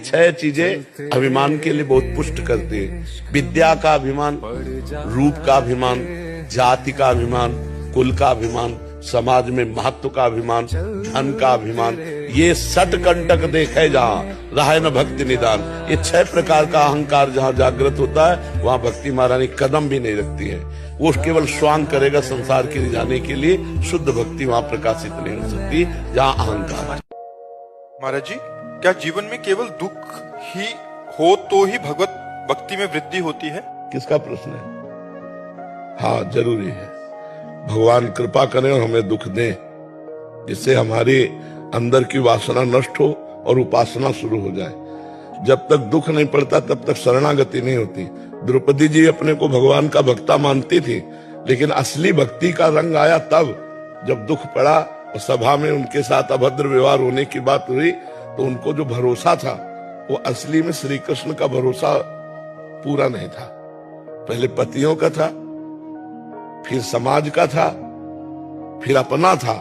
छह चीजें अभिमान के लिए बहुत पुष्ट करती है। विद्या का अभिमान, रूप का अभिमान, जाति का अभिमान, कुल का अभिमान, समाज में महत्व का अभिमान, धन का अभिमान। ये सट कंटक देखे जहां रहे न भक्ति निदान। ये छह प्रकार का अहंकार जहां जागृत होता है वहां भक्ति महारानी कदम भी नहीं रखती है। वो केवल स्वांग करेगा संसार के जाने के लिए। शुद्ध भक्ति वहां प्रकाशित नहीं हो सकती जहां अहंकार है। महाराज जी, क्या जीवन में केवल दुख ही हो तो ही भगवत भक्ति में वृद्धि होती है? किसका प्रश्न है? हाँ, जरूरी है। भगवान कृपा करें और हमें दुख दें, जिससे हमारे अंदर की वासना नष्ट हो और उपासना शुरू हो जाए। जब तक दुख नहीं पड़ता तब तक शरणागति नहीं होती। द्रौपदी जी अपने को भगवान का भक्ता मानती थी, लेकिन असली भक्ति का रंग आया तब जब दुख पड़ा और सभा में उनके साथ अभद्र व्यवहार होने की बात हुई, तो उनको जो भरोसा था वो असली में श्री कृष्ण का भरोसा पूरा नहीं था। पहले पतियों का था, फिर समाज का था, फिर अपना था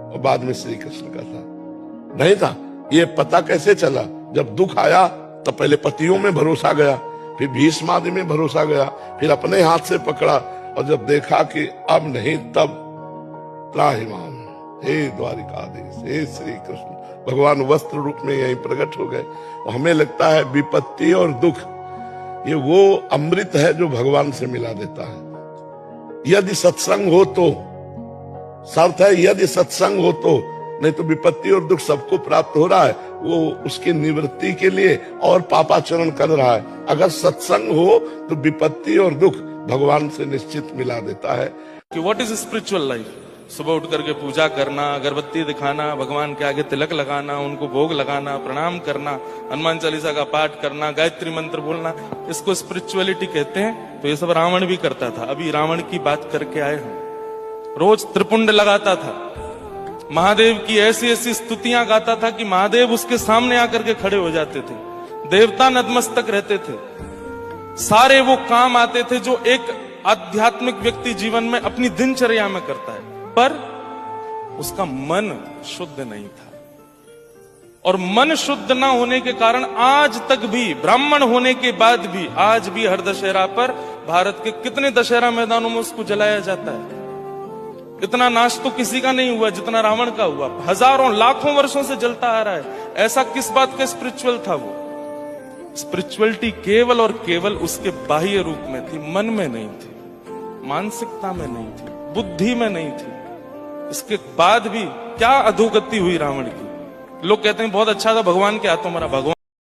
और बाद में श्री कृष्ण का था। नहीं था। ये पता कैसे चला? जब दुख आया तब पहले पतियों में भरोसा गया, फिर भीष्म आदि में भरोसा गया, फिर अपने हाथ से पकड़ा और जब देखा कि अब नहीं, तब त्राहिमाम, हे द्वारिकाधीश, हे श्री कृष्ण, भगवान वस्त्र रूप में यहीं प्रकट हो गए। हमें लगता है विपत्ति और दुख ये वो अमृत है जो भगवान से मिला देता है। यदि सत्संग हो तो, शर्त है यदि सत्संग हो तो, नहीं तो विपत्ति और दुख सबको प्राप्त हो रहा है, वो उसकी निवृत्ति के लिए और पापाचरण कर रहा है। अगर सत्संग हो तो विपत्ति और दुख भगवान से निश्चित मिला देता है। कि व्हाट इज स्पिरिचुअल लाइफ? सुबह उठ करके पूजा करना, अगरबत्ती दिखाना, भगवान के आगे तिलक लगाना, उनको भोग लगाना, प्रणाम करना, हनुमान चालीसा का पाठ करना, गायत्री मंत्र बोलना, इसको स्पिरिचुअलिटी कहते हैं। तो ये सब रावण भी करता था। अभी रावण की बात करके आए हम। रोज त्रिपुंड लगाता था, महादेव की ऐसी ऐसी स्तुतियां गाता था कि महादेव उसके सामने आकर के खड़े हो जाते थे। देवता नतमस्तक रहते थे। सारे वो काम आते थे जो एक आध्यात्मिक व्यक्ति जीवन में अपनी दिनचर्या में करता है, पर उसका मन शुद्ध नहीं था। और मन शुद्ध ना होने के कारण आज तक भी, ब्राह्मण होने के बाद भी, आज भी हर दशहरा पर भारत के कितने दशहरा मैदानों में उसको जलाया जाता है। इतना नाश तो किसी का नहीं हुआ जितना रावण का हुआ। हजारों लाखों वर्षों से जलता आ रहा है। ऐसा किस बात का स्पिरिचुअल था वो? स्पिरिचुअलिटी केवल और केवल उसके बाह्य रूप में थी, मन में नहीं थी, मानसिकता में नहीं थी, बुद्धि में नहीं थी। इसके बाद भी क्या अधोगति हुई रावण की। लोग कहते हैं बहुत अच्छा था, भगवान के हाथों मरा। भगवान